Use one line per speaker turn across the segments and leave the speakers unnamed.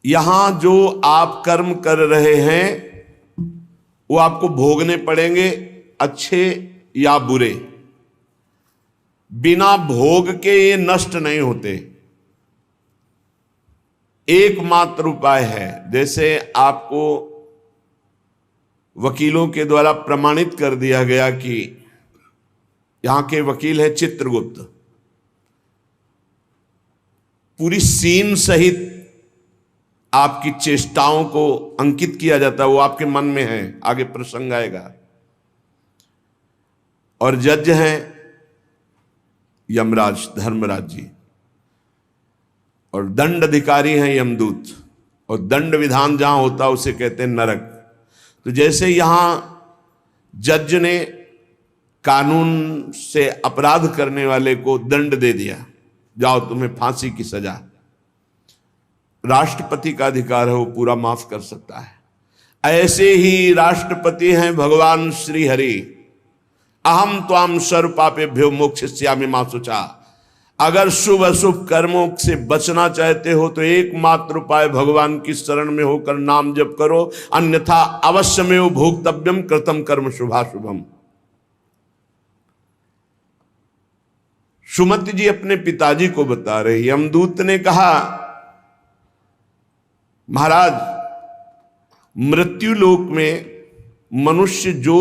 यहां जो आप कर्म कर रहे हैं वो आपको भोगने पड़ेंगे, अच्छे या बुरे। बिना भोग के ये नष्ट नहीं होते। एकमात्र उपाय है, जैसे आपको वकीलों के द्वारा प्रमाणित कर दिया गया कि यहां के वकील हैं चित्रगुप्त, पूरी सीन सहित आपकी चेष्टाओं को अंकित किया जाता है, वो आपके मन में है, आगे प्रसंग आएगा। और जज हैं यमराज, धर्मराज जी, और दंड अधिकारी हैं यमदूत, और दंड विधान जहां होता उसे कहते हैं नरक। तो जैसे यहां जज ने कानून से अपराध करने वाले को दंड दे दिया, जाओ तुम्हें फांसी की सजा, राष्ट्रपति का अधिकार है, वो पूरा माफ कर सकता है। ऐसे ही राष्ट्रपति हैं भगवान श्री हरि। अहम त्वाम सर्व पापेभ्यो मोक्षयिष्यामि मा शुचा। अगर शुभ अशुभ कर्मों से बचना चाहते हो तो एकमात्र उपाय भगवान की शरण में होकर नाम जप करो, अन्यथा अवश्यमेव भोक्तव्यम कृतम कर्म शुभाशुभम। सुमति जी अपने पिताजी को बता रहे, यमदूत ने कहा महाराज, मृत्युलोक में मनुष्य जो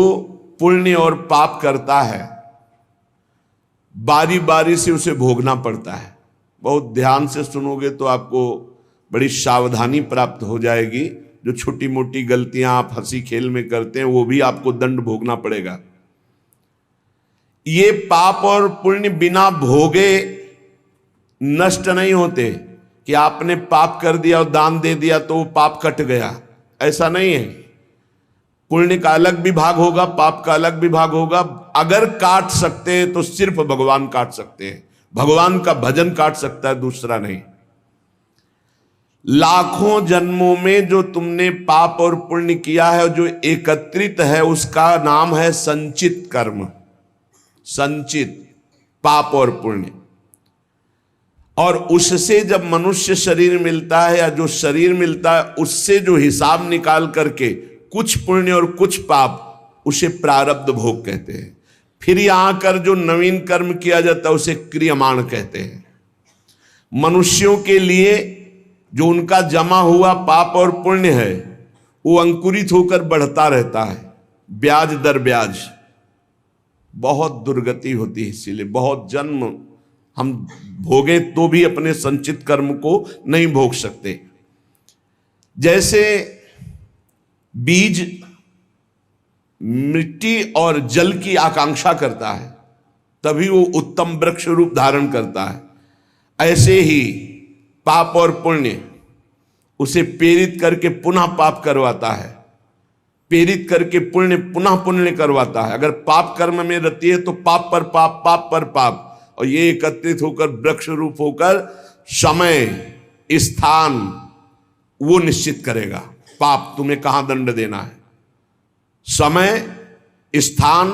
पुण्य और पाप करता है बारी बारी से उसे भोगना पड़ता है। बहुत ध्यान से सुनोगे तो आपको बड़ी सावधानी प्राप्त हो जाएगी। जो छोटी मोटी गलतियां आप हंसी खेल में करते हैं वो भी आपको दंड भोगना पड़ेगा। ये पाप और पुण्य बिना भोगे नष्ट नहीं होते कि आपने पाप कर दिया और दान दे दिया तो वो पाप कट गया, ऐसा नहीं है। पुण्य का अलग विभाग होगा, पाप का अलग विभाग होगा। अगर काट सकते हैं तो सिर्फ भगवान काट सकते हैं, भगवान का भजन काट सकता है, दूसरा नहीं। लाखों जन्मों में जो तुमने पाप और पुण्य किया है, जो एकत्रित है, उसका नाम है संचित कर्म। संचित पाप और पुण्य, और उससे जब मनुष्य शरीर मिलता है या जो शरीर मिलता है उससे जो हिसाब निकाल करके कुछ पुण्य और कुछ पाप, उसे प्रारब्ध भोग कहते हैं। फिर यहां कर जो नवीन कर्म किया जाता है उसे क्रियमाण कहते हैं। मनुष्यों के लिए जो उनका जमा हुआ पाप और पुण्य है वो अंकुरित होकर बढ़ता रहता है, ब्याज दर ब्याज। बहुत दुर्गति होती है, इसीलिए बहुत जन्म हम भोगे तो भी अपने संचित कर्म को नहीं भोग सकते। जैसे बीज मिट्टी और जल की आकांक्षा करता है तभी वो उत्तम वृक्ष रूप धारण करता है, ऐसे ही पाप और पुण्य उसे प्रेरित करके पुनः पाप करवाता है, प्रेरित करके पुण्य पुनः पुण्य करवाता है। अगर पाप कर्म में रहती है तो पाप पर पाप, पाप पर पाप, और ये एकत्रित होकर वृक्ष रूप होकर समय स्थान वो निश्चित करेगा। पाप तुम्हें कहां दंड देना है, समय स्थान।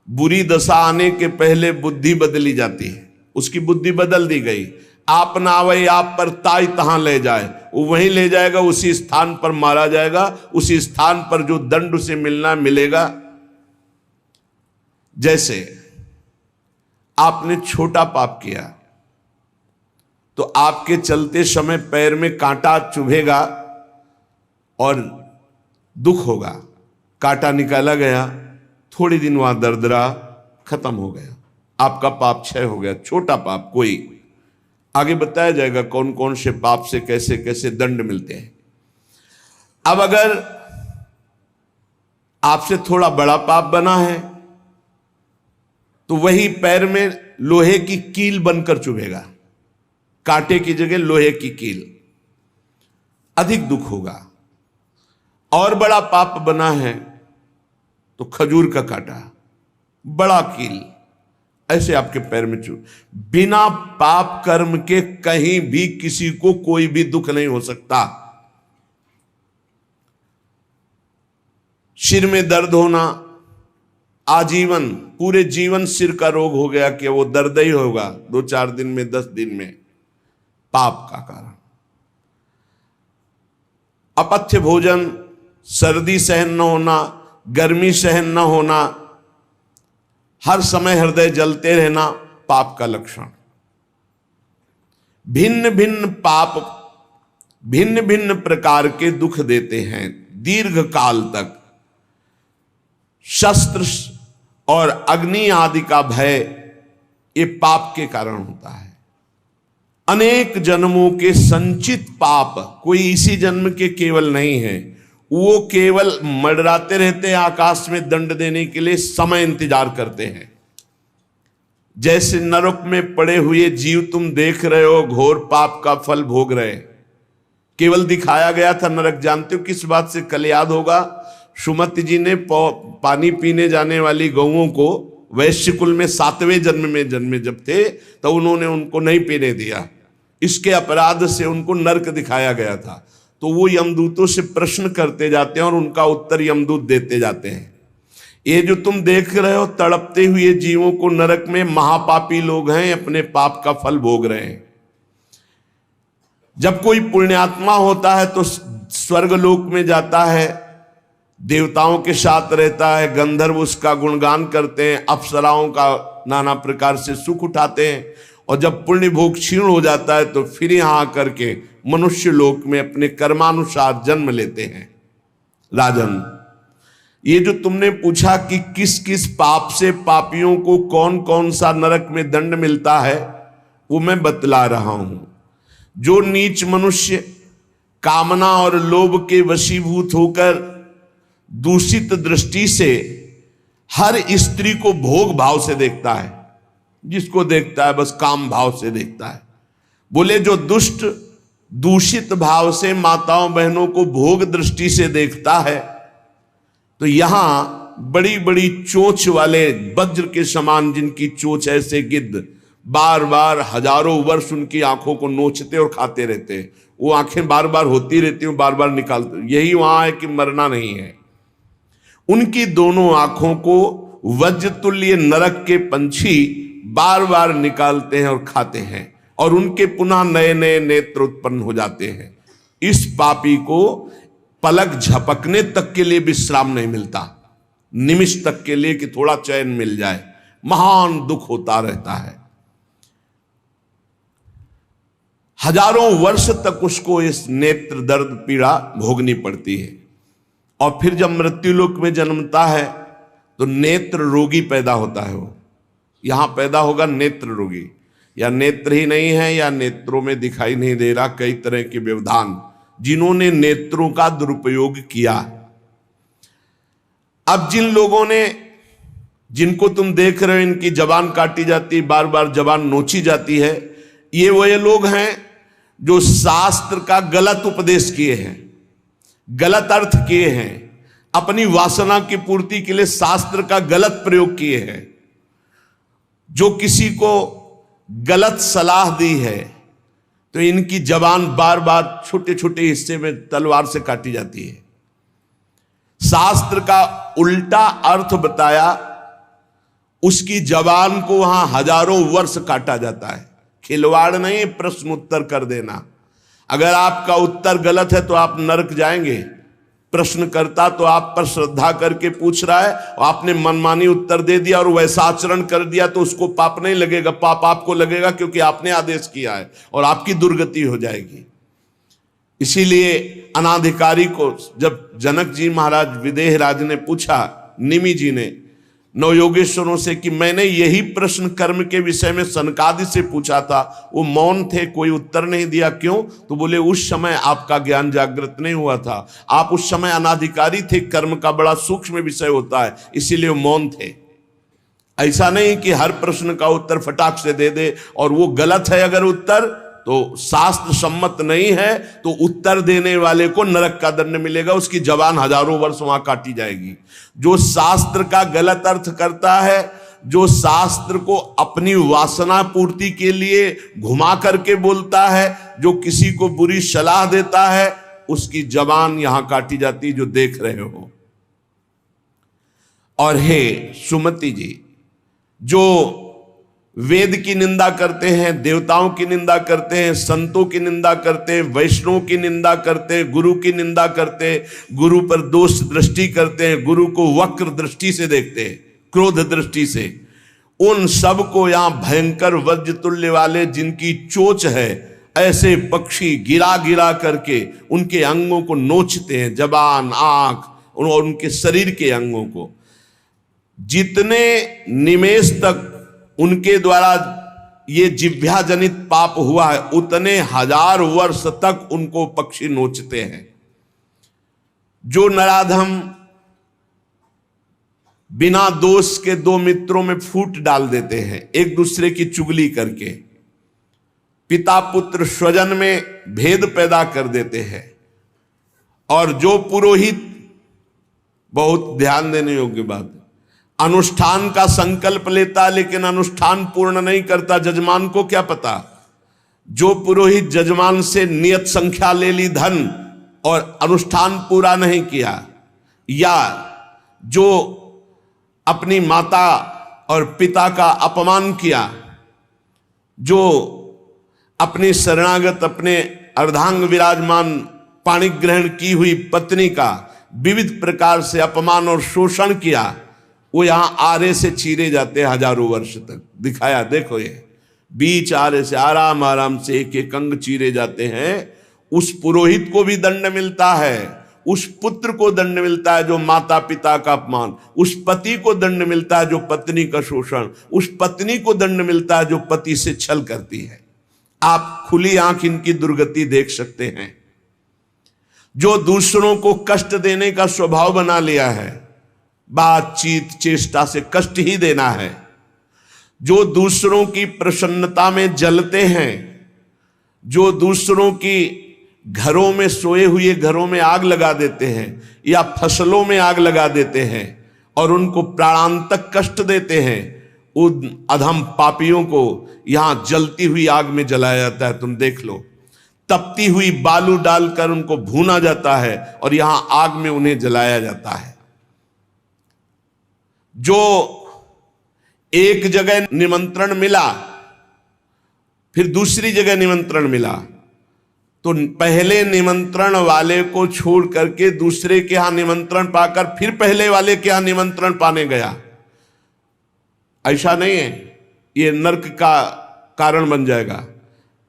बुरी दशा आने के पहले बुद्धि बदली जाती है, उसकी बुद्धि बदल दी गई। आप ना आवे आप पर ताई तहां ले जाए, वो वहीं ले जाएगा, उसी स्थान पर मारा जाएगा, उसी स्थान पर जो दंड उसे मिलना मिलेगा। जैसे आपने छोटा पाप किया तो आपके चलते समय पैर में कांटा चुभेगा और दुख होगा। कांटा निकाला गया, थोड़ी दिन वहां दर्द रहा, खत्म हो गया, आपका पाप क्षय हो गया। छोटा पाप कोई, आगे बताया जाएगा कौन कौन से पाप से कैसे कैसे दंड मिलते हैं। अब अगर आपसे थोड़ा बड़ा पाप बना है तो वही पैर में लोहे की कील बनकर चुभेगा, कांटे की जगह लोहे की कील, अधिक दुख होगा। और बड़ा पाप बना है तो खजूर का कांटा, बड़ा कील, ऐसे आपके पैर में चुभ। बिना पाप कर्म के कहीं भी किसी को कोई भी दुख नहीं हो सकता। सिर में दर्द होना, आजीवन पूरे जीवन सिर का रोग हो गया कि वो दर्द ही होगा 2-4 दिन में, 10 दिन में, पाप का कारण। अपथ्य भोजन, सर्दी सहन न होना, गर्मी सहन न होना, हर समय हृदय जलते रहना पाप का लक्षण। भिन्न भिन्न पाप भिन्न भिन्न प्रकार के दुख देते हैं दीर्घ काल तक। शस्त्र और अग्नि आदि का भय ये पाप के कारण होता है। अनेक जन्मों के संचित पाप कोई इसी जन्म के केवल नहीं है, वो केवल मंडराते रहते हैं आकाश में दंड देने के लिए, समय इंतजार करते हैं। जैसे नरक में पड़े हुए जीव तुम देख रहे हो, घोर पाप का फल भोग रहे, केवल दिखाया गया था नरक। जानते हो किस बात से? कल याद होगा, सुमति जी ने पानी पीने जाने वाली गौओं को वैश्य कुल में 7वें जन्म में जन्मे जब थे तो उन्होंने उनको नहीं पीने दिया। इसके अपराध से उनको नरक दिखाया गया था। तो वो यमदूतों से प्रश्न करते जाते हैं और उनका उत्तर यमदूत देते जाते हैं। ये जो तुम देख रहे हो तड़पते हुए जीवों को नरक में, महापापी लोग हैं, अपने पाप का फल भोग रहे हैं। जब कोई पुण्यात्मा होता है तो स्वर्गलोक में जाता है, देवताओं के साथ रहता है, गंधर्व उसका गुणगान करते हैं, अप्सराओं का नाना प्रकार से सुख उठाते हैं। और जब पुण्य भोग क्षीण हो जाता है तो फिर यहां आकर के मनुष्य लोक में अपने कर्मानुसार जन्म लेते हैं। राजन, ये जो तुमने पूछा कि किस किस पाप से पापियों को कौन कौन सा नरक में दंड मिलता है, वो मैं बतला रहा हूं। जो नीच मनुष्य कामना और लोभ के वशीभूत होकर दूषित दृष्टि से हर स्त्री को भोग भाव से देखता है, जिसको देखता है बस काम भाव से देखता है। बोले जो दुष्ट दूषित भाव से माताओं बहनों को भोग दृष्टि से देखता है, तो यहां बड़ी बड़ी चोंच वाले वज्र के समान जिनकी चोंच ऐसे गिद्ध बार बार हजारों वर्ष उनकी आंखों को नोचते और खाते रहते हैं। वो आंखें बार बार होती रहती हैं, बार बार निकालते। यही वहां है कि मरना नहीं है। उनकी दोनों आंखों को वज्रतुल्य नरक के पंछी बार बार निकालते हैं और खाते हैं, और उनके पुनः नए नए नेत्र उत्पन्न हो जाते हैं। इस पापी को पलक झपकने तक के लिए विश्राम नहीं मिलता, निमिष तक के लिए कि थोड़ा चैन मिल जाए, महान दुख होता रहता है। हजारों वर्ष तक उसको इस नेत्र दर्द पीड़ा भोगनी पड़ती है। और फिर जब मृत्युलोक में जन्मता है तो नेत्र रोगी पैदा होता है। वो यहां पैदा होगा नेत्र रोगी, या नेत्र ही नहीं है या नेत्रों में दिखाई नहीं दे रहा, कई तरह के व्यवधान, जिन्होंने नेत्रों का दुरुपयोग किया। अब जिन लोगों ने, जिनको तुम देख रहे हो इनकी जबान काटी जाती, बार बार जबान नोची जाती है, ये वही लोग हैं जो शास्त्र का गलत उपदेश किए हैं, गलत अर्थ किए हैं, अपनी वासना की पूर्ति के लिए शास्त्र का गलत प्रयोग किए हैं, जो किसी को गलत सलाह दी है तो इनकी जबान बार बार छोटे छोटे हिस्से में तलवार से काटी जाती है। शास्त्र का उल्टा अर्थ बताया, उसकी जबान को वहां हजारों वर्ष काटा जाता है। खिलवाड़ नहीं, प्रश्न उत्तर कर देना। अगर आपका उत्तर गलत है तो आप नरक जाएंगे। प्रश्नकर्ता तो आप पर श्रद्धा करके पूछ रहा है और आपने मनमानी उत्तर दे दिया और वैसा आचरण कर दिया तो उसको पाप नहीं लगेगा, पाप आपको लगेगा क्योंकि आपने आदेश किया है और आपकी दुर्गति हो जाएगी। इसीलिए अनाधिकारी को जब जनक जी महाराज विदेह राज ने पूछा, निमि जी ने नवयोगेश्वरों से कि मैंने यही प्रश्न कर्म के विषय में सनकादि से पूछा था, वो मौन थे, कोई उत्तर नहीं दिया, क्यों? तो बोले उस समय आपका ज्ञान जागृत नहीं हुआ था, आप उस समय अनाधिकारी थे, कर्म का बड़ा सूक्ष्म विषय होता है, इसीलिए मौन थे। ऐसा नहीं कि हर प्रश्न का उत्तर फटाक से दे दे, और वो गलत है अगर उत्तर तो शास्त्र सम्मत नहीं है तो उत्तर देने वाले को नरक का दंड मिलेगा, उसकी जबान हजारों वर्ष वहां काटी जाएगी। जो शास्त्र का गलत अर्थ करता है, जो शास्त्र को अपनी वासना पूर्ति के लिए घुमा करके बोलता है, जो किसी को बुरी सलाह देता है, उसकी जबान यहां काटी जाती, जो देख रहे हो। और हे सुमति जी, जो वेद की निंदा करते हैं, देवताओं की निंदा करते हैं, संतों की निंदा करते हैं, वैष्णव की निंदा करते हैं, गुरु की निंदा करते हैं, गुरु पर दोष दृष्टि करते हैं, गुरु को वक्र दृष्टि से देखते हैं, क्रोध दृष्टि से। उन सब को यहां भयंकर वज्र तुल्य वाले जिनकी चोंच है, ऐसे पक्षी गिरा गिरा करके उनके अंगों को नोचते हैं, जबान, आंख और उनके शरीर के अंगों को। जितने निमेष तक उनके द्वारा ये जिह्वा जनित पाप हुआ है, उतने 1000 वर्ष तक उनको पक्षी नोचते हैं। जो नराधम बिना दोष के दो मित्रों में फूट डाल देते हैं, एक दूसरे की चुगली करके, पिता पुत्र स्वजन में भेद पैदा कर देते हैं, और जो पुरोहित, बहुत ध्यान देने योग्य बात, अनुष्ठान का संकल्प लेता लेकिन अनुष्ठान पूर्ण नहीं करता, जजमान को क्या पता। जो पुरोहित जजमान से नियत संख्या ले ली धन और अनुष्ठान पूरा नहीं किया, या जो अपनी माता और पिता का अपमान किया, जो अपनी शरणागत, अपने अर्धांग विराजमान पाणि ग्रहण की हुई पत्नी का विविध प्रकार से अपमान और शोषण किया, वो यहां आरे से चीरे जाते हैं 1000 वर्ष तक। दिखाया, देखो ये बीच आरे से आराम आराम से एक एक अंग चीरे जाते हैं। उस पुरोहित को भी दंड मिलता है, उस पुत्र को दंड मिलता है जो माता पिता का अपमान, उस पति को दंड मिलता है जो पत्नी का शोषण, उस पत्नी को दंड मिलता है जो पति से छल करती है। आप खुली आंख इनकी दुर्गति देख सकते हैं। जो दूसरों को कष्ट देने का स्वभाव बना लिया है, बातचीत चेष्टा से कष्ट ही देना है, जो दूसरों की प्रसन्नता में जलते हैं, जो दूसरों की घरों में, सोए हुए घरों में आग लगा देते हैं या फसलों में आग लगा देते हैं और उनको प्राणांतक कष्ट देते हैं, उन अधम पापियों को यहां जलती हुई आग में जलाया जाता है। तुम देख लो, तपती हुई बालू डालकर उनको भूना जाता है और यहां आग में उन्हें जलाया जाता है। जो एक जगह निमंत्रण मिला, फिर दूसरी जगह निमंत्रण मिला, तो पहले निमंत्रण वाले को छोड़ करके दूसरे के यहां निमंत्रण पाकर फिर पहले वाले के यहां निमंत्रण पाने गया। ऐसा नहीं है, ये नर्क का कारण बन जाएगा।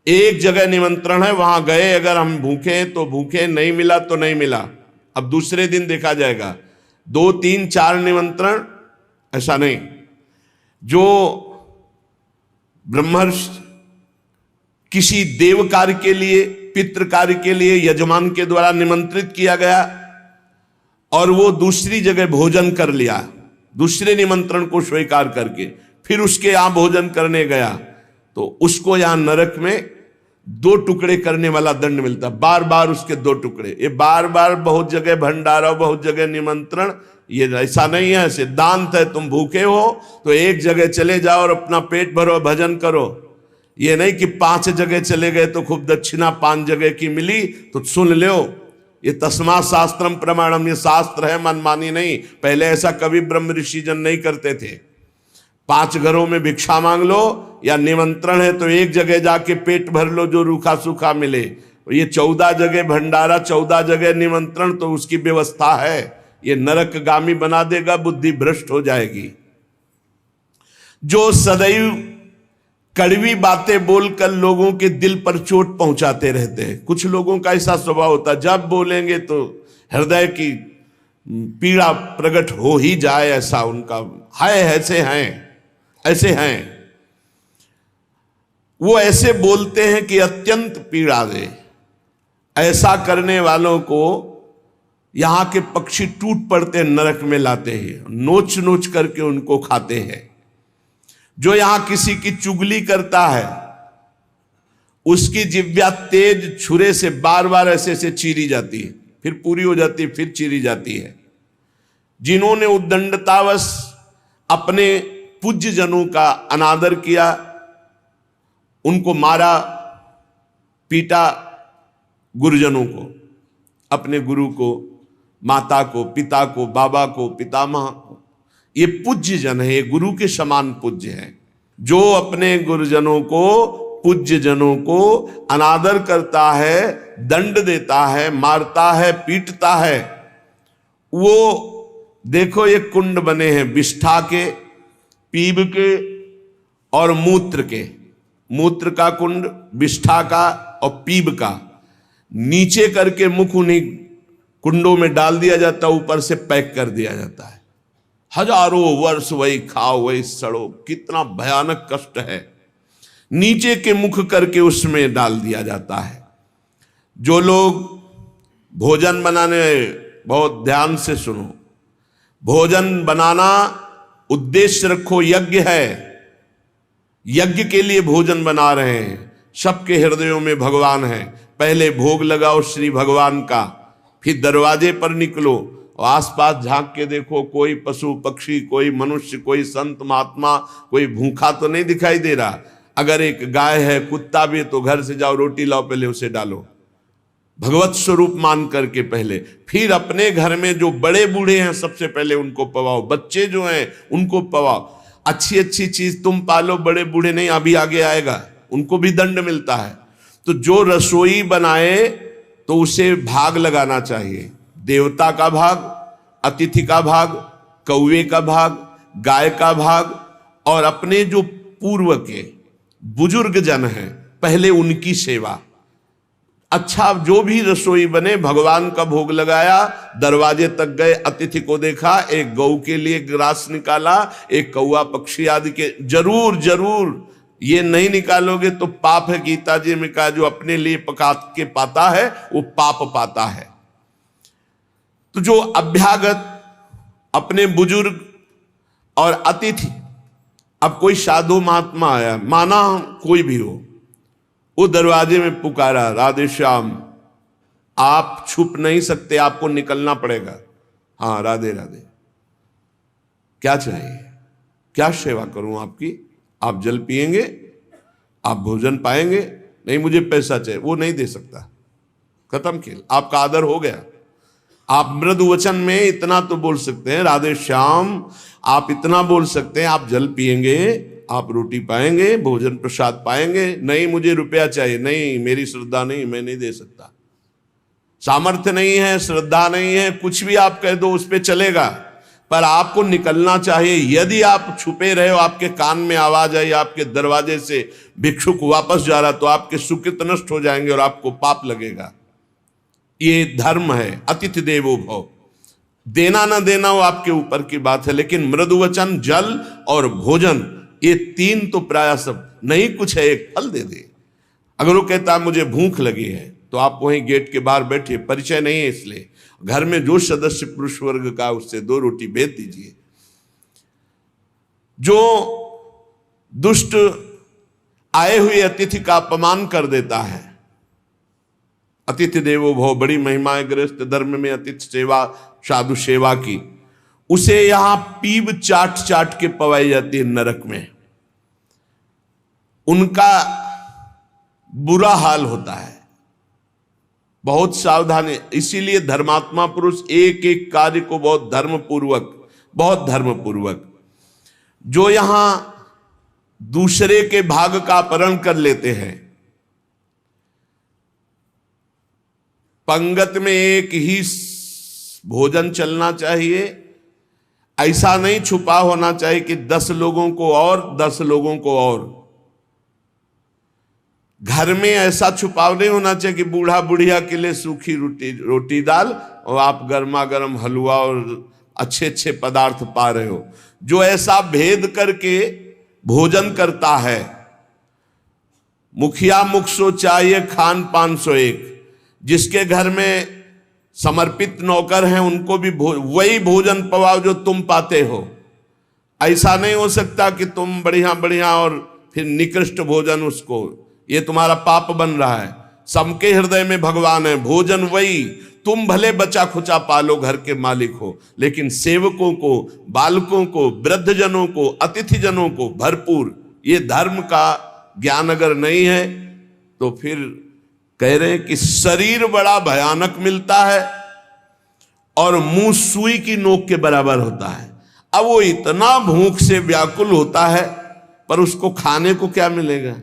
एक जगह निमंत्रण है, वहां गए, अगर हम भूखे हैं तो भूखे, नहीं मिला तो नहीं मिला, अब दूसरे दिन देखा जाएगा। 2, 3, 4 निमंत्रण, ऐसा नहीं। जो ब्रह्मर्षि किसी देव कार्य के लिए, पितृ कार्य के लिए यजमान के द्वारा निमंत्रित किया गया और वो दूसरी जगह भोजन कर लिया, दूसरे निमंत्रण को स्वीकार करके फिर उसके यहां भोजन करने गया, तो उसको यहां नरक में 2 टुकड़े करने वाला दंड मिलता। बार बार उसके 2 टुकड़े, ये बार बार बहुत जगह भंडारा, बहुत जगह निमंत्रण, ये ऐसा नहीं है। सिद्धांत है, तुम भूखे हो तो एक जगह चले जाओ और अपना पेट भरो, भजन करो। ये नहीं कि 5 जगह चले गए तो खूब दक्षिणा 5 जगह की मिली तो सुन लो। ये तस्मा शास्त्रम प्रमाणम, ये शास्त्र है, मनमानी नहीं। पहले ऐसा कभी ब्रह्म ऋषि जन नहीं करते थे। 5 घरों में भिक्षा मांग लो, या निमंत्रण है तो एक जगह जाके पेट भर लो जो रूखा सूखा मिले। ये 14 जगह भंडारा, 14 जगह निमंत्रण, तो उसकी व्यवस्था है। ये नरकगामी बना देगा, बुद्धि भ्रष्ट हो जाएगी। जो सदैव कड़वी बातें बोलकर लोगों के दिल पर चोट पहुंचाते रहते हैं। कुछ लोगों का ऐसा स्वभाव होता है, जब बोलेंगे तो हृदय की पीड़ा प्रकट हो ही जाए, ऐसा उनका है। ऐसे हैं वो, ऐसे बोलते हैं कि अत्यंत पीड़ा दे। ऐसा करने वालों को यहां के पक्षी टूट पड़ते हैं, नरक में लाते हैं, नोच नोच करके उनको खाते हैं। जो यहां किसी की चुगली करता है, उसकी जिह्वा तेज छुरे से बार बार ऐसे ऐसे चीरी जाती है, फिर पूरी हो जाती है, फिर चीरी जाती है। जिन्होंने उद्दंडतावश अपने पूज्य जनों का अनादर किया, उनको मारा पीटा, गुरुजनों को, अपने गुरु को, माता को, पिता को, बाबा को, पितामह को, ये पूज्य जन है, ये गुरु के समान पूज्य है। जो अपने गुरुजनों को, पूज्य जनों को अनादर करता है, दंड देता है, मारता है, पीटता है, वो देखो ये कुंड बने हैं विष्ठा के, पीब के और मूत्र के। मूत्र का कुंड, विष्ठा का और पीब का। नीचे करके मुख उन्हीं कुंडों में डाल दिया जाता है, ऊपर से पैक कर दिया जाता है। हजारों वर्ष वही खाओ वही सड़ो, कितना भयानक कष्ट है। नीचे के मुख करके उसमें डाल दिया जाता है। जो लोग भोजन बनाने, बहुत ध्यान से सुनो, भोजन बनाना उद्देश्य रखो, यज्ञ है, यज्ञ के लिए भोजन बना रहे हैं। सबके हृदयों में भगवान है। पहले भोग लगाओ श्री भगवान का, फिर दरवाजे पर निकलो और आसपास झांक के देखो, कोई पशु पक्षी, कोई मनुष्य, कोई संत महात्मा, कोई भूखा तो नहीं दिखाई दे रहा। अगर एक गाय है, कुत्ता भी, तो घर से जाओ, रोटी लाओ, पहले उसे डालो, भगवत स्वरूप मान करके पहले। फिर अपने घर में जो बड़े बूढ़े हैं सबसे पहले उनको पवाओ, बच्चे जो हैं उनको पवाओ। अच्छी अच्छी चीज तुम पालो, बड़े बूढ़े नहीं, अभी आगे आएगा, उनको भी दंड मिलता है। तो जो रसोई बनाए तो उसे भाग लगाना चाहिए। देवता का भाग, अतिथि का भाग, कौवे का भाग, गाय का भाग, और अपने जो पूर्व के बुजुर्ग जन हैं पहले उनकी सेवा। अच्छा, जो भी रसोई बने, भगवान का भोग लगाया, दरवाजे तक गए, अतिथि को देखा, एक गौ के लिए ग्रास निकाला, एक कौवा पक्षी आदि के, जरूर जरूर ये नहीं निकालोगे तो पाप है। गीता जी में कहा जो अपने लिए पका के पाता है वो पाप पाता है। तो जो अभ्यागत, अपने बुजुर्ग और अतिथि, अब कोई साधु महात्मा आया, माना कोई भी हो, वो दरवाजे में पुकारा, राधे श्याम, आप छुप नहीं सकते, आपको निकलना पड़ेगा। हाँ, राधे राधे, क्या चाहिए, क्या सेवा करूं आपकी? आप जल पिएंगे, आप भोजन पाएंगे? नहीं, मुझे पैसा चाहिए। वो नहीं दे सकता, खत्म खेल, आपका आदर हो गया। आप मृदु वचन में इतना तो बोल सकते हैं, राधे श्याम, आप इतना बोल सकते हैं, आप जल पिएंगे, आप रोटी पाएंगे, भोजन प्रसाद पाएंगे। नहीं, मुझे रुपया चाहिए। नहीं, मेरी श्रद्धा नहीं, मैं नहीं दे सकता, सामर्थ्य नहीं है, श्रद्धा नहीं है, कुछ भी आप कह दो उस पर चलेगा, पर आपको निकलना चाहिए। यदि आप छुपे रहे हो, आपके कान में आवाज आई, आपके दरवाजे से भिक्षुक वापस जा रहा, तो आपके सुकृत नष्ट हो जाएंगे और आपको पाप लगेगा। ये धर्म है, अतिथि देवो भव। देना ना देना वो आपके ऊपर की बात है, लेकिन मृदुवचन, जल और भोजन, ये तीन तो प्राय सब नहीं, कुछ है एक फल दे दे। अगर वो कहता है मुझे भूख लगी है, तो आप वहीं गेट के बाहर बैठिए, परिचय नहीं है इसलिए, घर में जो सदस्य पुरुष वर्ग का, उससे 2 रोटी भेज दीजिए। जो दुष्ट आए हुए अतिथि का अपमान कर देता है, अतिथि देवो भव, बड़ी महिमा है गृहस्थ धर्म में अतिथि सेवा, साधु सेवा की। उसे यहां पीब चाट चाट के पवाई जाती है नरक में, उनका बुरा हाल होता है। बहुत सावधानी, इसीलिए धर्मात्मा पुरुष एक एक कार्य को बहुत धर्मपूर्वक, जो यहां दूसरे के भाग का अपहरण कर लेते हैं। पंगत में एक ही भोजन चलना चाहिए, ऐसा नहीं छुपा होना चाहिए कि 10 लोगों को और 10 लोगों को और। घर में ऐसा छुपाव नहीं होना चाहिए कि बूढ़ा बुढ़िया के लिए सूखी रोटी दाल और आप गर्मा गर्म हलवा और अच्छे अच्छे पदार्थ पा रहे हो। जो ऐसा भेद करके भोजन करता है, मुखिया मुख सो चाहिए, खान पान सो एक। जिसके घर में समर्पित नौकर हैं उनको भी वही भोजन पवाओ जो तुम पाते हो। ऐसा नहीं हो सकता कि तुम बढ़िया बढ़िया और फिर निकृष्ट भोजन उसको, ये तुम्हारा पाप बन रहा है। सबके हृदय में भगवान है, भोजन वही, तुम भले बचा खुचा पालो, घर के मालिक हो, लेकिन सेवकों को, बालकों को, वृद्धजनों को, अतिथि जनों को भरपूर। ये धर्म का ज्ञान अगर नहीं है तो फिर कह रहे हैं कि शरीर बड़ा भयानक मिलता है और मुंह सुई की नोक के बराबर होता है। अब वो इतना भूख से व्याकुल होता है, पर उसको खाने को क्या मिलेगा?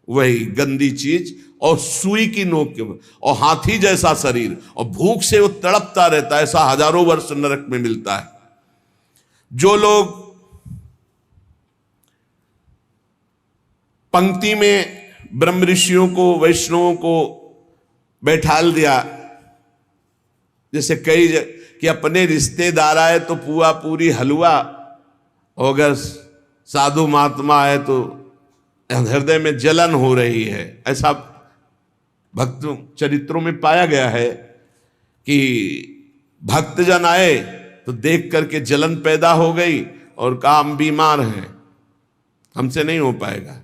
वही गंदी चीज और सुई की नोक के, और हाथी जैसा शरीर, और भूख से वो तड़पता रहता है। ऐसा हजारों वर्ष नरक में मिलता है। जो लोग पंक्ति में ब्रह्म ऋषियों को, वैष्णवों को बैठाल दिया, जैसे कई कि अपने रिश्तेदार आए तो पुआ पूरी हलवा, और अगर साधु महात्मा आए तो हृदय में जलन हो रही है। ऐसा भक्त चरित्रों में पाया गया है कि भक्तजन आए तो देख करके जलन पैदा हो गई और कहा हम बीमार हैं, हमसे नहीं हो पाएगा।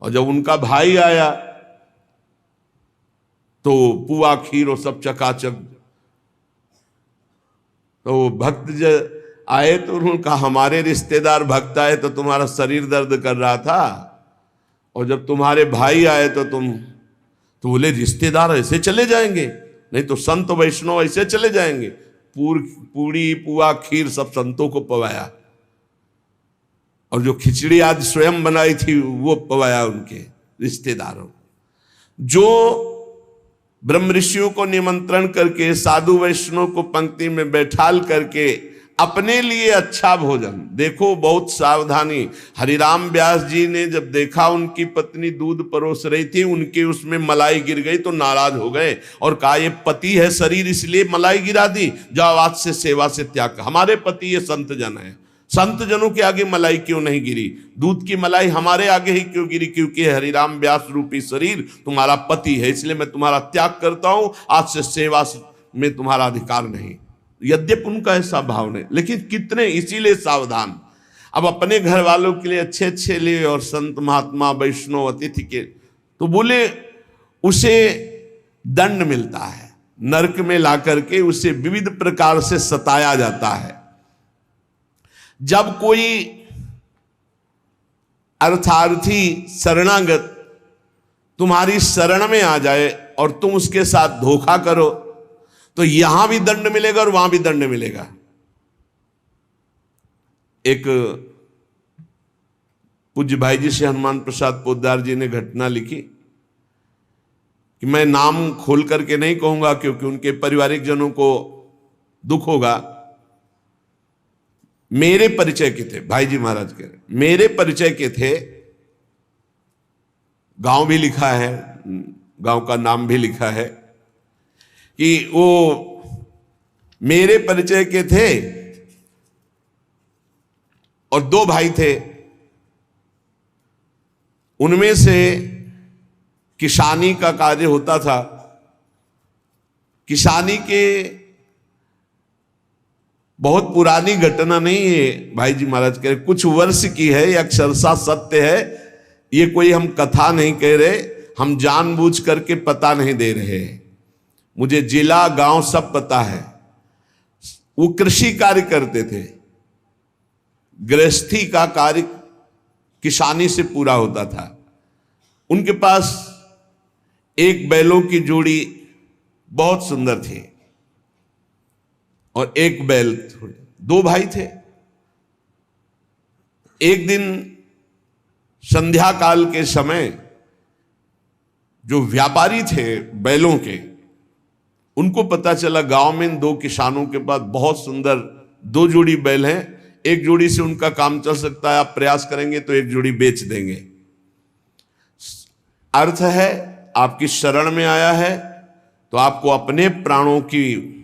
और जब उनका भाई आया तो पुआ खीर और सब चकाचक, तो भक्त आए तो उन्होंने कहा हमारे रिश्तेदार भक्त आए तो तुम्हारा शरीर दर्द कर रहा था, और जब तुम्हारे भाई आए तो बोले रिश्तेदार ऐसे चले जाएंगे? नहीं तो संत वैष्णव ऐसे चले जाएंगे। पूरी पुआ खीर सब संतों को पवाया, और जो खिचड़ी आदि स्वयं बनाई थी वो पवाया उनके रिश्तेदारों। जो ब्रह्म ऋषियों को निमंत्रण करके, साधु वैष्णव को पंक्ति में बैठाल करके अपने लिए अच्छा भोजन, देखो बहुत सावधानी। हरिराम व्यास जी ने जब देखा उनकी पत्नी दूध परोस रही थी, उनके उसमें मलाई गिर गई तो नाराज हो गए और कहा ये पति है शरीर इसलिए मलाई गिरा दी, जाओ आज से सेवा से त्याग। हमारे पति ये संत जन है, संत जनों के आगे मलाई क्यों नहीं गिरी? दूध की मलाई हमारे आगे ही क्यों गिरी? क्योंकि हरिराम व्यास रूपी शरीर तुम्हारा पति है, इसलिए मैं तुम्हारा त्याग करता हूं, आज से सेवा में तुम्हारा अधिकार नहीं। यद्यपि उनका ऐसा भाव नहीं, लेकिन कितने इसीलिए सावधान। अब अपने घर वालों के लिए अच्छे अच्छे लिए और संत महात्मा वैष्णव अतिथि के, तो बोले उसे दंड मिलता है, नरक में ला करके उसे विविध प्रकार से सताया जाता है। जब कोई अर्थार्थी शरणागत तुम्हारी शरण में आ जाए और तुम उसके साथ धोखा करो तो यहां भी दंड मिलेगा और वहां भी दंड मिलेगा। एक पूज्य भाई जी से हनुमान प्रसाद पोद्दार जी ने घटना लिखी कि मैं नाम खोल करके नहीं कहूंगा क्योंकि उनके पारिवारिक जनों को दुख होगा। मेरे परिचय के थे भाई जी महाराज के, मेरे परिचय के थे, गांव भी लिखा है, गांव का नाम भी लिखा है कि वो मेरे परिचय के थे और दो भाई थे। उनमें से किसानी का कार्य होता था। किसानी के बहुत पुरानी घटना नहीं है भाई जी महाराज कह रहे, कुछ वर्ष की है, अक्षरशः सत्य है। ये कोई हम कथा नहीं कह रहे, हम जानबूझ करके पता नहीं दे रहे। मुझे जिला गांव सब पता है। वो कृषि कार्य करते थे, गृहस्थी का कार्य किसानी से पूरा होता था। उनके पास एक बैलों की जोड़ी बहुत सुंदर थी और एक बैल, दो भाई थे। एक दिन संध्या काल के समय जो व्यापारी थे बैलों के, उनको पता चला गांव में दो किसानों के पास बहुत सुंदर दो जोड़ी बैल हैं, एक जोड़ी से उनका काम चल सकता है, आप प्रयास करेंगे तो एक जोड़ी बेच देंगे। अर्थ है आपकी शरण में आया है तो आपको अपने प्राणों की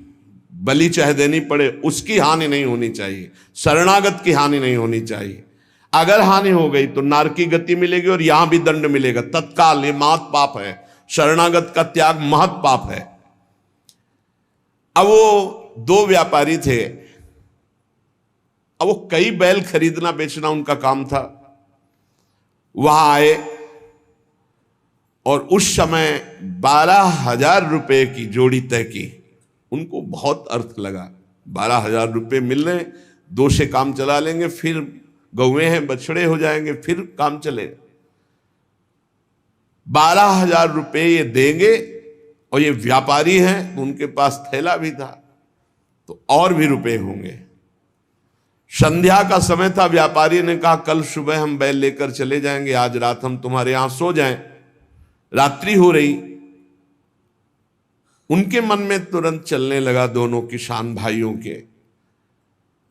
बलि चाहे देनी पड़े, उसकी हानि नहीं होनी चाहिए, शरणागत की हानि नहीं होनी चाहिए। अगर हानि हो गई तो नारकी गति मिलेगी और यहां भी दंड मिलेगा तत्काल। ये महत पाप है, शरणागत का त्याग महत पाप है। अब वो दो व्यापारी थे, अब वो कई बैल खरीदना बेचना उनका काम था। वहां आए और उस समय 12,000 रुपए की जोड़ी तय की। उनको बहुत अर्थ लगा, 12,000 रुपए मिल रहे, दो से काम चला लेंगे, फिर गौएं हैं बछड़े हो जाएंगे, फिर काम चलेगा। 12,000 रुपए ये देंगे और ये व्यापारी हैं तो उनके पास थैला भी था तो और भी रुपए होंगे। संध्या का समय था। व्यापारी ने कहा कल सुबह हम बैल लेकर चले जाएंगे, आज रात हम तुम्हारे यहां सो जाएं। रात्रि हो रही, उनके मन में तुरंत चलने लगा दोनों किसान भाइयों के।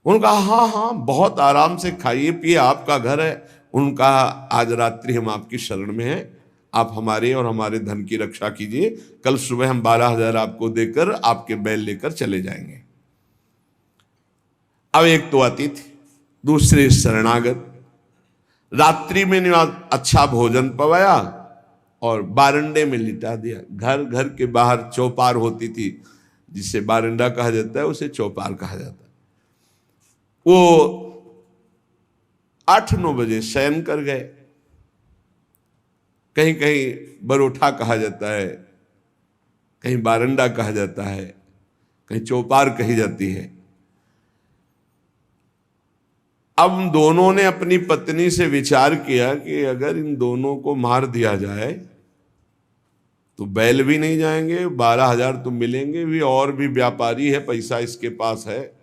उन्होंने कहा हाँ हाँ बहुत आराम से खाइए पिए, आपका घर है। उनका आज रात्रि हम आपकी शरण में हैं, आप हमारे और हमारे धन की रक्षा कीजिए, कल सुबह हम 12,000 आपको देकर आपके बैल लेकर चले जाएंगे। अब एक तो अतिथि, दूसरे शरणागत। रात्रि में अच्छा भोजन पवाया और बारंडे में लिटा दिया। घर के बाहर चौपार होती थी, जिसे बारंडा कहा जाता है, उसे चौपार कहा जाता है। वो 8-9 बजे शयन कर गए। कहीं कहीं बरोठा कहा जाता है, कहीं बारंडा कहा जाता है, कहीं चौपार कही जाती है। अब दोनों ने अपनी पत्नी से विचार किया कि अगर इन दोनों को मार दिया जाए तो बैल भी नहीं जाएंगे, 12,000 तो मिलेंगे भी, और भी व्यापारी है, पैसा इसके पास है,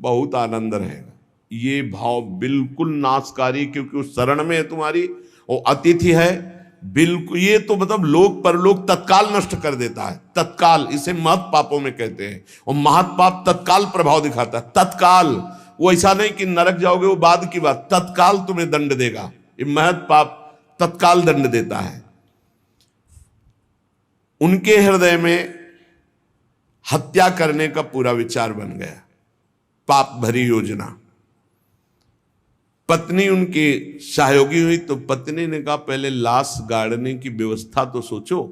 बहुत आनंद रहेगा। ये भाव बिल्कुल नाशकारी, क्योंकि उस शरण में है तुम्हारी, वो अतिथि है, बिल्कुल। ये तो मतलब लोक परलोक तत्काल नष्ट कर देता है, तत्काल। इसे महत् पापों में कहते हैं। और महत् पाप तत्काल प्रभाव दिखाता है, तत्काल। वो ऐसा नहीं कि नरक जाओगे वो बाद की बात, तत्काल तुम्हें दंड देगा। ये महत् पाप तत्काल दंड देता है। उनके हृदय में हत्या करने का पूरा विचार बन गया, पाप भरी योजना। पत्नी उनकी सहयोगी हुई तो पत्नी ने कहा पहले लाश गाड़ने की व्यवस्था तो सोचो,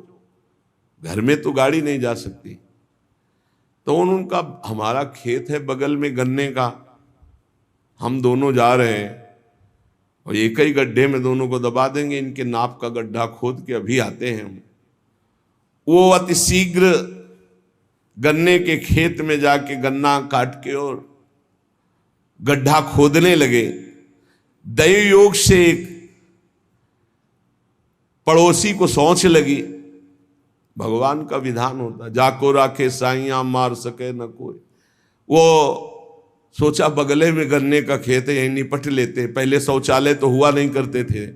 घर में तो गाड़ी नहीं जा सकती। तो उनका हमारा खेत है बगल में गन्ने का, हम दोनों जा रहे हैं और एक ही गड्ढे में दोनों को दबा देंगे, इनके नाप का गड्ढा खोद के अभी आते हैं हम। वो अति शीघ्र गन्ने के खेत में जाके गन्ना काट के और गड्ढा खोदने लगे। दैव योग से एक पड़ोसी को सोच लगी। भगवान का विधान होता, जाको राखे साइया मार सके न कोई। वो सोचा बगले में गन्ने का खेत है, यहीं निपट लेते। पहले शौचालय तो हुआ नहीं करते थे,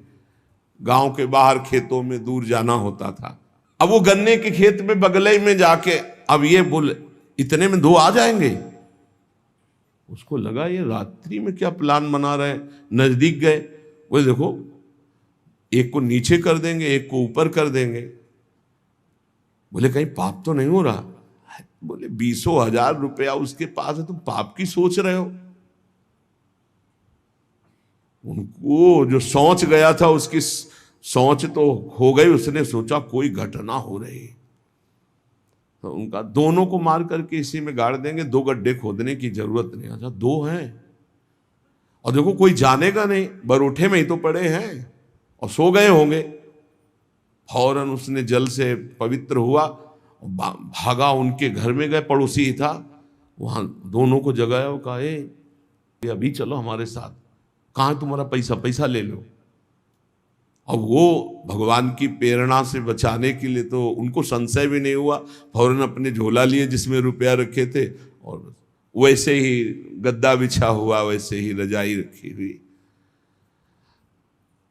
गांव के बाहर खेतों में दूर जाना होता था। अब वो गन्ने के खेत में बगले में जाके, अब ये बोले इतने में 2 आ जाएंगे। उसको लगा ये रात्रि में क्या प्लान बना रहे हैं। नजदीक गए, वो देखो एक को नीचे कर देंगे, एक को ऊपर कर देंगे। बोले कहीं पाप तो नहीं हो रहा। बोले 20,000 रुपया उसके पास है, तुम पाप की सोच रहे हो। उनको जो सोच गया था उसकी सोच तो हो गई। उसने सोचा कोई घटना हो रही, तो उनका दोनों को मार करके इसी में गाड़ देंगे, 2 गड्ढे खोदने की जरूरत नहीं। अच्छा 2 हैं और देखो कोई जानेगा नहीं, बरोठे में ही तो पड़े हैं और सो गए होंगे। फौरन उसने जल से पवित्र हुआ, भागा, उनके घर में गए, पड़ोसी ही था, वहां दोनों को जगाया और कहा ये अभी चलो हमारे साथ, कहाँ तुम्हारा पैसा, पैसा ले लो। और वो भगवान की प्रेरणा से बचाने के लिए तो उनको संशय भी नहीं हुआ, फौरन अपने झोला लिए जिसमें रुपया रखे थे और वैसे ही गद्दा बिछा हुआ, वैसे ही रजाई रखी हुई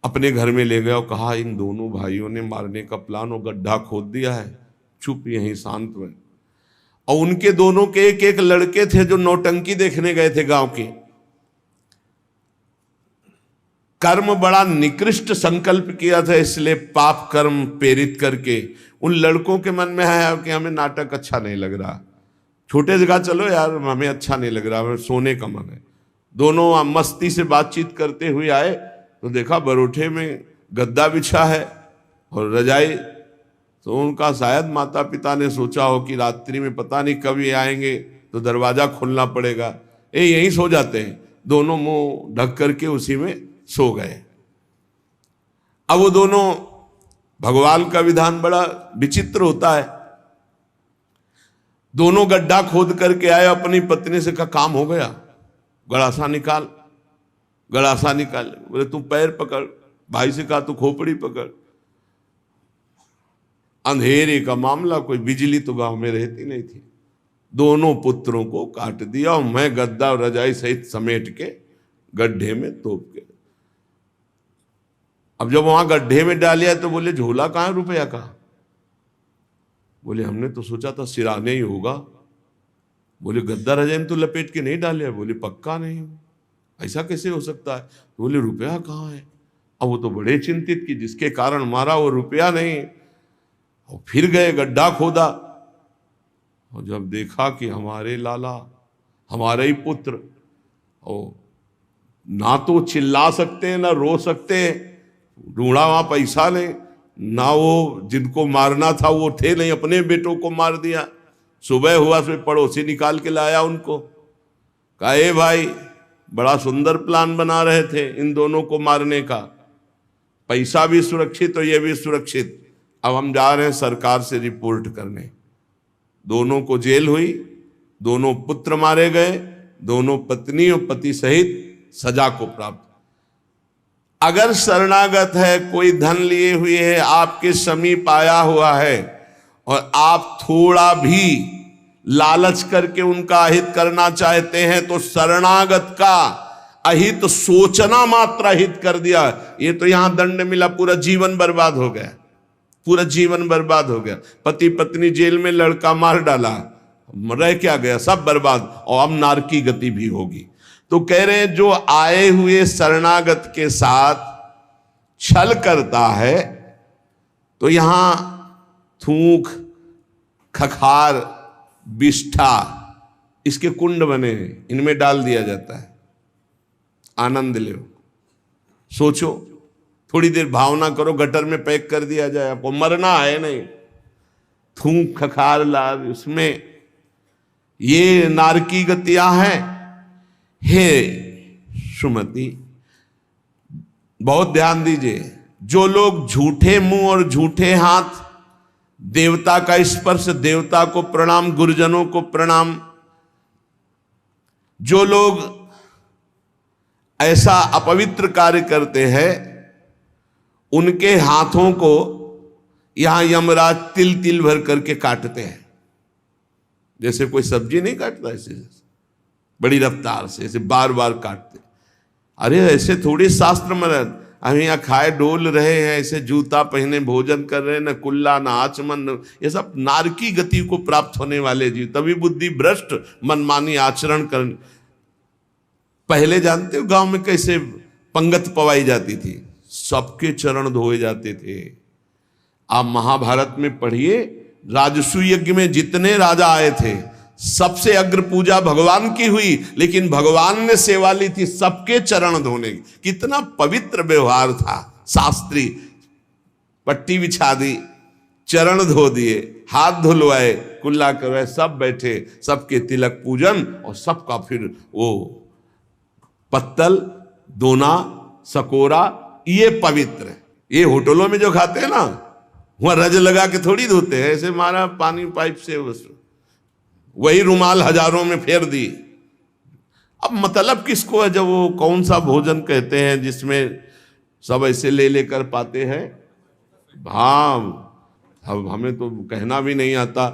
अपने घर में ले गया और कहा इन दोनों भाइयों ने मारने का प्लान और गड्ढा खोद दिया है, चुप यहीं शांत में। और उनके दोनों के एक एक लड़के थे जो नौटंकी देखने गए थे गांव के। कर्म बड़ा निकृष्ट संकल्प किया था, इसलिए पाप कर्म प्रेरित करके उन लड़कों के मन में है कि हमें नाटक अच्छा नहीं लग रहा, छोटे जगह चलो यार, हमें अच्छा नहीं लग रहा, हमें सोने का मन है। दोनों मस्ती से बातचीत करते हुए आए तो देखा बरोठे में गद्दा बिछा है और रजाई। तो उनका शायद माता पिता ने सोचा हो कि रात्रि में पता नहीं कब ये आएंगे तो दरवाजा खोलना पड़ेगा, यहीं सो जाते हैं। दोनों मुंह ढक करके उसी में सो गए। अब वो दोनों, भगवान का विधान बड़ा विचित्र होता है, दोनों गड्ढा खोद करके आए, अपनी पत्नी से कहा काम हो गया, गड़ासा निकाल, गड़ासा निकाल। बोले तू पैर पकड़, भाई से कहा तू खोपड़ी पकड़। अंधेरे का मामला, कोई बिजली तो गांव में रहती नहीं थी। दोनों पुत्रों को काट दिया और मैं गद्दा और रजाई सहित समेट के गड्ढे में तोप के। अब जब वहां गड्ढे में डालिया तो बोले झोला कहाँ है रुपया का? बोले हमने तो सोचा था सिराने ही होगा। बोले गद्दा रजाई तो लपेट के नहीं डाले? बोले पक्का नहीं, ऐसा कैसे हो सकता है? बोले रुपया कहाँ है? अब वो तो बड़े चिंतित कि जिसके कारण मारा वो रुपया नहीं। और फिर गए गड्ढा खोदा और जब देखा कि हमारे लाला, हमारे ही पुत्र, और ना तो चिल्ला सकते हैं ना रो सकते हैं, ढूंढा वहां पैसा नहीं, ना वो जिनको मारना था वो थे नहीं, अपने बेटों को मार दिया। सुबह हुआ तो पड़ोसी निकाल के लाया उनको, कहा ए भाई बड़ा सुंदर प्लान बना रहे थे इन दोनों को मारने का, पैसा भी सुरक्षित और ये भी सुरक्षित, अब हम जा रहे हैं सरकार से रिपोर्ट करने। दोनों को जेल हुई, दोनों पुत्र मारे गए, दोनों पत्नी और पति सहित सजा को प्राप्त। अगर शरणागत है, कोई धन लिए हुए है, आपके समीप आया हुआ है और आप थोड़ा भी लालच करके उनका अहित करना चाहते हैं तो शरणागत का अहित सोचना मात्र अहित कर दिया, ये तो यहां दंड मिला, पूरा जीवन बर्बाद हो गया, पूरा जीवन बर्बाद हो गया। पति पत्नी जेल में, लड़का मार डाला, रह क्या गया, सब बर्बाद, और अब नारकी गति भी होगी। तो कह रहे हैं जो आए हुए शरणागत के साथ छल करता है तो यहां थूक, खखार, बिष्ठा, इसके कुंड बने हैं, इनमें डाल दिया जाता है, आनंद लो। सोचो, थोड़ी देर भावना करो, गटर में पैक कर दिया जाए, आपको मरना है नहीं, थूक खखार लाल, उसमें ये नारकी गतियां हैं। हे सुमति, बहुत ध्यान दीजिए, जो लोग झूठे मुंह और झूठे हाथ, देवता का स्पर्श, देवता को प्रणाम, गुरुजनों को प्रणाम, जो लोग ऐसा अपवित्र कार्य करते हैं उनके हाथों को यहां यमराज तिल तिल भर करके काटते हैं। जैसे कोई सब्जी नहीं काटता, ऐसे बड़ी रफ्तार से ऐसे बार बार काटते। अरे ऐसे थोड़ी शास्त्र में हम यहाँ खाए डोल रहे हैं, ऐसे जूता पहने भोजन कर रहे हैं, न कुल्ला न आचमन, ये सब नारकी गति को प्राप्त होने वाले जीव, तभी बुद्धि भ्रष्ट मनमानी आचरण कर। पहले जानते हो गांव में कैसे पंगत पवाई जाती थी, सबके चरण धोए जाते थे। आप महाभारत में पढ़िए, राजसू यज्ञ में जितने राजा आए थे सबसे अग्र पूजा भगवान की हुई, लेकिन भगवान ने सेवा ली थी सबके चरण धोने की। कितना पवित्र व्यवहार था, शास्त्री, पट्टी बिछा दी, चरण धो दिए, हाथ धुलवाए, कुल्ला करवाए, सब बैठे, सबके तिलक पूजन, और सबका फिर वो पत्तल, दोना, सकोरा, ये पवित्र है। ये होटलों में जो खाते हैं ना, वहां रज लगा के थोड़ी धोते हैं, ऐसे मारा पानी पाइप से, बस वही रुमाल हजारों में फेर दी। अब मतलब किसको है, जब वो कौन सा भोजन कहते हैं जिसमें सब ऐसे ले लेकर पाते हैं। हाँ, अब हमें तो कहना भी नहीं आता।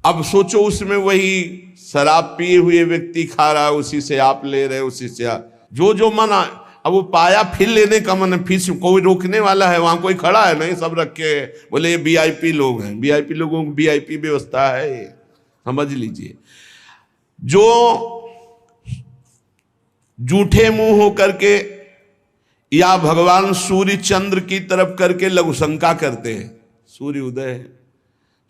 अब सोचो उसमें वही शराब पिए हुए व्यक्ति खा रहा है, उसी से आप ले रहे, उसी से जो जो मना। अब वो पाया फिर लेने का मन है, फिर कोई रोकने वाला है, वहां कोई खड़ा है नहीं, सब रखे बोले ये वीआईपी लोग हैं, वीआईपी लोगों को वीआईपी व्यवस्था है, समझ लीजिए। जो जूठे मुंह होकर के या भगवान सूर्य चंद्र की तरफ करके लघु शंका करते हैं, सूर्य उदय है,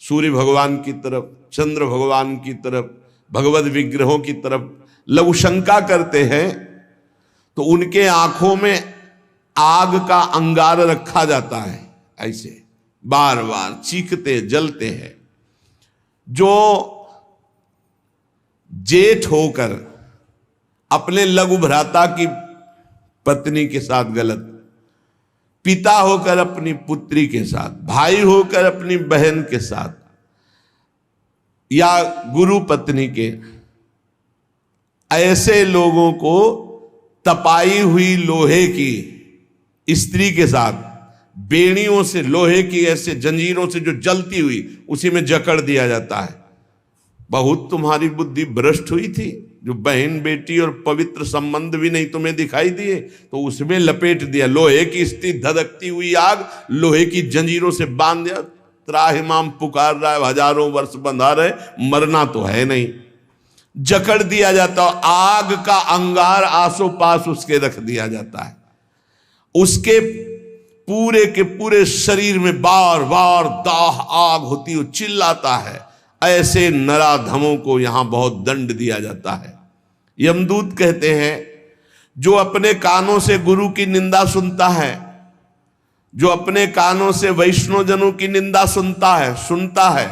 सूर्य भगवान की तरफ, चंद्र भगवान की तरफ, भगवत विग्रहों की तरफ लघु शंका करते हैं, तो उनके आंखों में आग का अंगार रखा जाता है, ऐसे बार बार चीखते जलते हैं। जो जेठ होकर अपने लघु भ्राता की पत्नी के साथ गलत, पिता होकर अपनी पुत्री के साथ, भाई होकर अपनी बहन के साथ, या गुरु पत्नी के, ऐसे लोगों को तपाई हुई लोहे की स्त्री के साथ बेड़ियों से, लोहे की ऐसे जंजीरों से जो जलती हुई, उसी में जकड़ दिया जाता है। बहुत तुम्हारी बुद्धि भ्रष्ट हुई थी, जो बहन बेटी और पवित्र संबंध भी नहीं तुम्हें दिखाई दिए, तो उसमें लपेट दिया। लोहे की स्थिति धधकती हुई आग, लोहे की जंजीरों से बांध दिया। त्राहिमाम पुकार रहा है, हजारों वर्ष बंधा रहे, मरना तो है नहीं। जकड़ दिया जाता, आग का अंगार आसो पास उसके रख दिया जाता है। उसके पूरे के पूरे शरीर में बार बार दाह आग होती है, चिल्लाता है। ऐसे नराधमों को यहां बहुत दंड दिया जाता है। यमदूत कहते हैं, जो अपने कानों से गुरु की निंदा सुनता है, जो अपने कानों से वैष्णवजनों की निंदा सुनता है,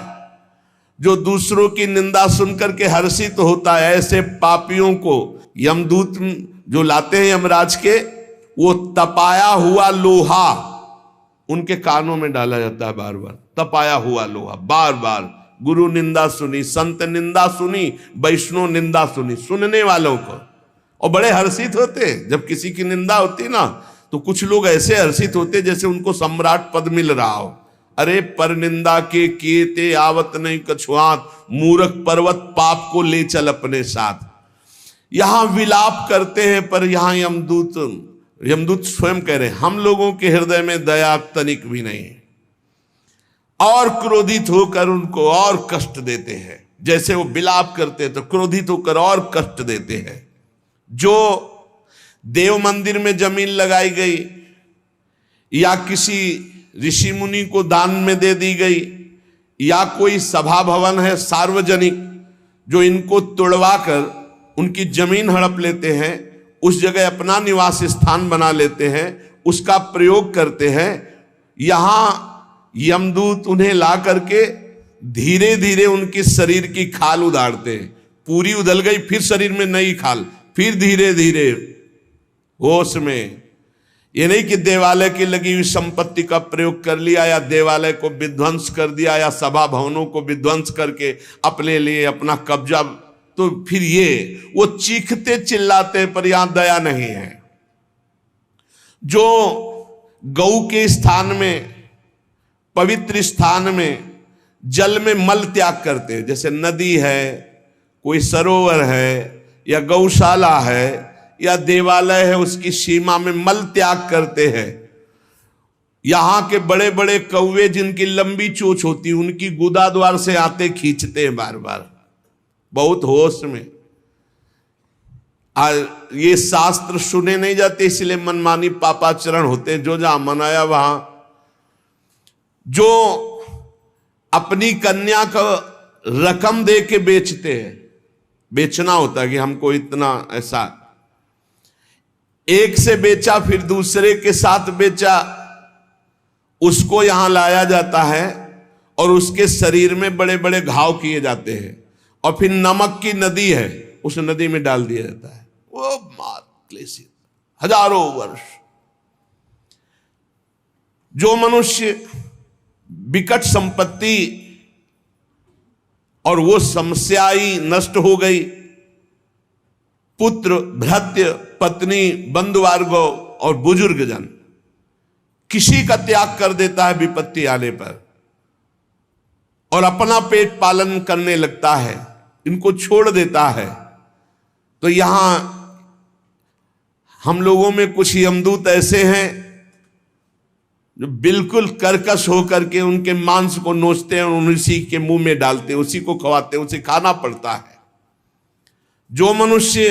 जो दूसरों की निंदा सुनकर के हर्षित होता है, ऐसे पापियों को यमदूत जो लाते हैं यमराज के, वो तपाया हुआ लोहा उनके कानों में डाला जाता है। बार बार तपाया हुआ लोहा, बार बार। गुरु निंदा सुनी, संत निंदा सुनी, वैष्णव निंदा सुनी, सुनने वालों को, और बड़े हर्षित होते। जब किसी की निंदा होती ना, तो कुछ लोग ऐसे हर्षित होते जैसे उनको सम्राट पद मिल रहा हो। अरे पर निंदा के किए ते आवत नहीं कछुआत, मूर्ख पर्वत पाप को ले चल अपने साथ। यहां विलाप करते हैं, पर यहां यमदूत स्वयं कह रहे हैं, हम लोगों के हृदय में दया तनिक भी नहीं है, और क्रोधित होकर उनको और कष्ट देते हैं। जैसे वो विलाप करते हैं तो क्रोधित होकर और कष्ट देते हैं। जो देव मंदिर में जमीन लगाई गई या किसी ऋषि मुनि को दान में दे दी गई, या कोई सभा भवन है सार्वजनिक, जो इनको तुड़वा कर उनकी जमीन हड़प लेते हैं, उस जगह अपना निवास स्थान बना लेते हैं, उसका प्रयोग करते हैं। यहां यमदूत उन्हें ला करके धीरे धीरे उनके शरीर की खाल उधारते हैं। पूरी उधल गई, फिर शरीर में नई खाल, फिर धीरे धीरे होश में। ये नहीं कि देवालय की लगी हुई संपत्ति का प्रयोग कर लिया, या देवालय को विध्वंस कर दिया, या सभा भवनों को विध्वंस करके अपने लिए अपना कब्जा, तो फिर ये वो चीखते चिल्लाते, पर यहां दया नहीं है। जो गौ के स्थान में, पवित्र स्थान में जल में मल त्याग करते हैं, जैसे नदी है, कोई सरोवर है, या गौशाला है, या देवालय है, उसकी सीमा में मल त्याग करते हैं। यहां के बड़े बड़े कौवे जिनकी लंबी चोंच होती, उनकी गुदा द्वार से आते खींचते हैं बार बार, बहुत होश में। ये शास्त्र सुने नहीं जाते, इसलिए मनमानी पापाचरण होते हैं। जो जहां मनाया वहां, जो अपनी कन्या को रकम दे के बेचते हैं, बेचना होता है कि हमको इतना, ऐसा एक से बेचा फिर दूसरे के साथ बेचा, उसको यहां लाया जाता है और उसके शरीर में बड़े बड़े घाव किए जाते हैं, और फिर नमक की नदी है, उस नदी में डाल दिया जाता है। वो मात क्लेशित हजारों वर्ष। जो मनुष्य विकट संपत्ति और वो समस्याई नष्ट हो गई, पुत्र, भृत्य, पत्नी, बंधुवर्ग और बुजुर्ग जन, किसी का त्याग कर देता है विपत्ति आने पर, और अपना पेट पालन करने लगता है, इनको छोड़ देता है। तो यहां हम लोगों में कुछ यमदूत ऐसे हैं जो बिल्कुल कर्कश होकर के उनके मांस को नोचते हैं और उसी के मुंह में डालते हैं, उसी को खवाते हैं, उसे खाना पड़ता है। जो मनुष्य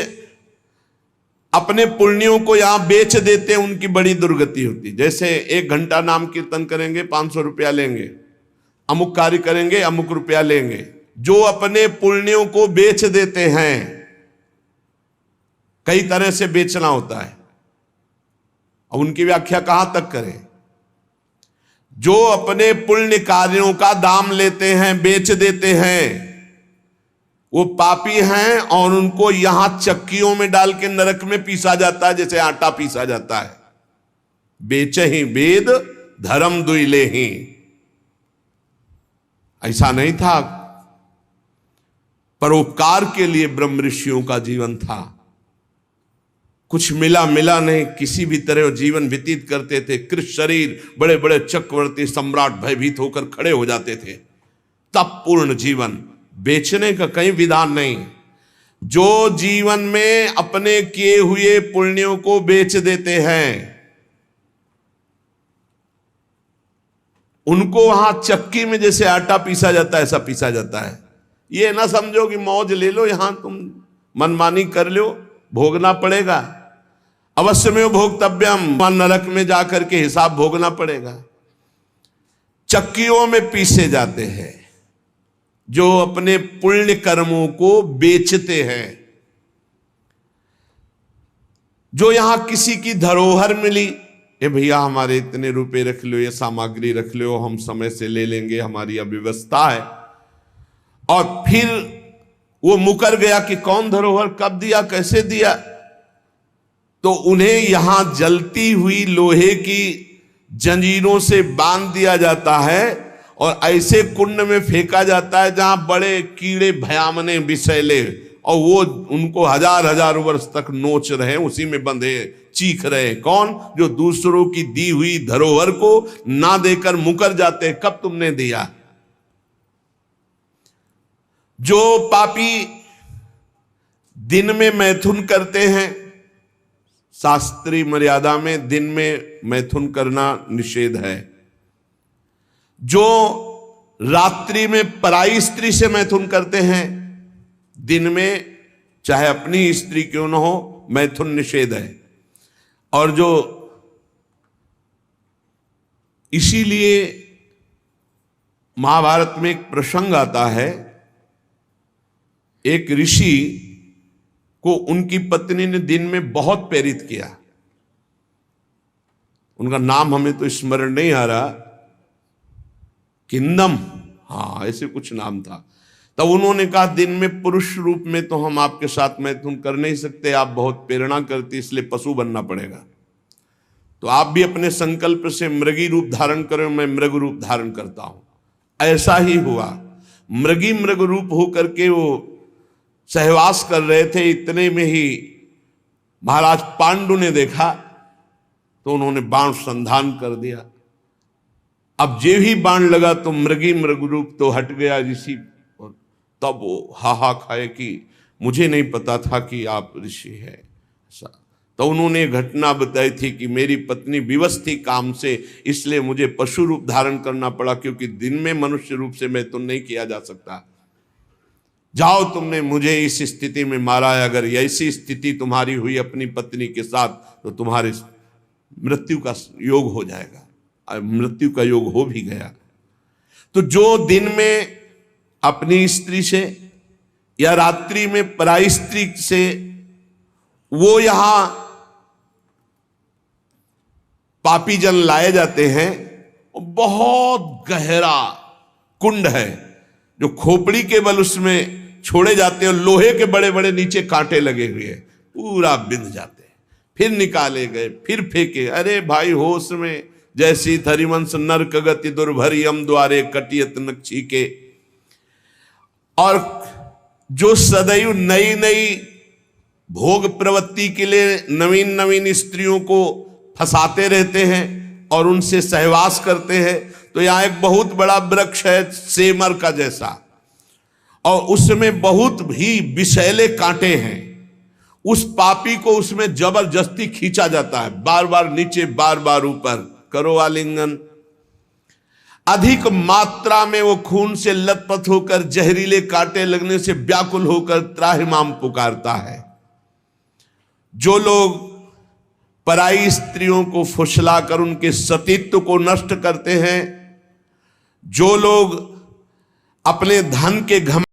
अपने पुण्यों को यहां बेच देते हैं, उनकी बड़ी दुर्गति होती है। जैसे 1 घंटा नाम कीर्तन करेंगे 500 रुपया लेंगे, अमुक कार्य करेंगे अमुक रुपया लेंगे। जो अपने पुण्यों को बेच देते हैं, कई तरह से बेचना होता है, अब उनकी व्याख्या कहां तक करें। जो अपने पुण्य कार्यों का दाम लेते हैं, बेच देते हैं, वो पापी हैं, और उनको यहां चक्कियों में डाल के नरक में पीसा जाता है, जैसे आटा पीसा जाता है। बेचे ही वेद धर्म दुइले ही, ऐसा नहीं था। परोपकार के लिए ब्रह्म ऋषियों का जीवन था। कुछ मिला नहीं, किसी भी तरह जीवन व्यतीत करते थे। कृष्ण शरीर, बड़े बड़े चक्रवर्ती सम्राट भयभीत होकर खड़े हो जाते थे। तप पूर्ण जीवन, बेचने का कहीं विधान नहीं। जो जीवन में अपने किए हुए पुण्यों को बेच देते हैं, उनको वहां चक्की में जैसे आटा पीसा जाता है ऐसा पीसा जाता है। ये ना समझो कि मौज ले लो, यहां तुम मनमानी कर लो, भोगना पड़ेगा। अवश्य में भोक्तव्यम, नरक में जाकर के हिसाब भोगना पड़ेगा। चक्कियों में पीसे जाते हैं जो अपने पुण्य कर्मों को बेचते हैं। जो यहां किसी की धरोहर मिली, ये भैया हमारे इतने रुपए रख लो, ये सामग्री रख लो, हम समय से ले लेंगे, हमारी अव्यवस्था है, और फिर वो मुकर गया कि कौन धरोहर कब दिया कैसे दिया, तो उन्हें यहां जलती हुई लोहे की जंजीरों से बांध दिया जाता है और ऐसे कुंड में फेंका जाता है जहां बड़े कीड़े भयामने विषैले, और वो उनको हजार हजार वर्ष तक नोच रहे, उसी में बंधे चीख रहे। कौन? जो दूसरों की दी हुई धरोहर को ना देकर मुकर जाते, कब तुमने दिया। जो पापी दिन में मैथुन करते हैं, शास्त्रीय मर्यादा में दिन में मैथुन करना निषेध है। जो रात्रि में पराई स्त्री से मैथुन करते हैं, दिन में चाहे अपनी स्त्री क्यों न हो, मैथुन निषेध है। और जो इसीलिए महाभारत में एक प्रसंग आता है, एक ऋषि को उनकी पत्नी ने दिन में बहुत प्रेरित किया। उनका नाम हमें तो स्मरण नहीं आ रहा, किंदम, हाँ ऐसे कुछ नाम था। तब उन्होंने कहा दिन में पुरुष रूप में तो हम आपके साथ मैथुन कर नहीं सकते, आप बहुत प्रेरणा करती, इसलिए पशु बनना पड़ेगा। तो आप भी अपने संकल्प से मृगी रूप धारण करो, मैं मृग रूप धारण करता हूं। ऐसा ही हुआ, मृग रूप होकर के वो सहवास कर रहे थे। इतने में ही महाराज पांडु ने देखा तो उन्होंने बाण संधान कर दिया। अब जे ही बाण लगा तो मृग रूप तो हट गया ऋषि, और तब वो हाहा खाए कि मुझे नहीं पता था कि आप ऋषि हैं। ऐसा तो उन्होंने घटना बताई थी कि मेरी पत्नी विवश थी काम से, इसलिए मुझे पशु रूप धारण करना पड़ा, क्योंकि दिन में मनुष्य रूप से मैं तो नहीं किया जा सकता। जाओ, तुमने मुझे इस स्थिति में मारा है, अगर ऐसी स्थिति तुम्हारी हुई अपनी पत्नी के साथ तो तुम्हारे मृत्यु का योग हो जाएगा। मृत्यु का योग हो भी गया। तो जो दिन में अपनी स्त्री से या रात्रि में पराई स्त्री से, वो यहां पापी जन लाए जाते हैं। बहुत गहरा कुंड है जो खोपड़ी के बल उसमें छोड़े जाते हैं, और लोहे के बड़े बड़े नीचे कांटे लगे हुए हैं, पूरा बिंध जाते हैं, फिर निकाले गए, फिर फेंके। अरे भाई होश में, जैसी थरिवंश नरक गति दुर्भरियम द्वारे कटियत नक्षी के। और जो सदैव नई नई भोग प्रवृत्ति के लिए नवीन नवीन स्त्रियों को फंसाते रहते हैं और उनसे सहवास करते हैं, तो यहां एक बहुत बड़ा वृक्ष है सेमर का जैसा, और उसमें बहुत ही विषैले कांटे हैं। उस पापी को उसमें जबरदस्ती खींचा जाता है, बार बार नीचे बार बार ऊपर, करो आलिंगन। अधिक मात्रा में वो खून से लथपथ होकर जहरीले कांटे लगने से व्याकुल होकर त्राहिमाम पुकारता है। जो लोग पराई स्त्रियों को फुसलाकर उनके सतीत्व को नष्ट करते हैं, जो लोग अपने धन के घमंड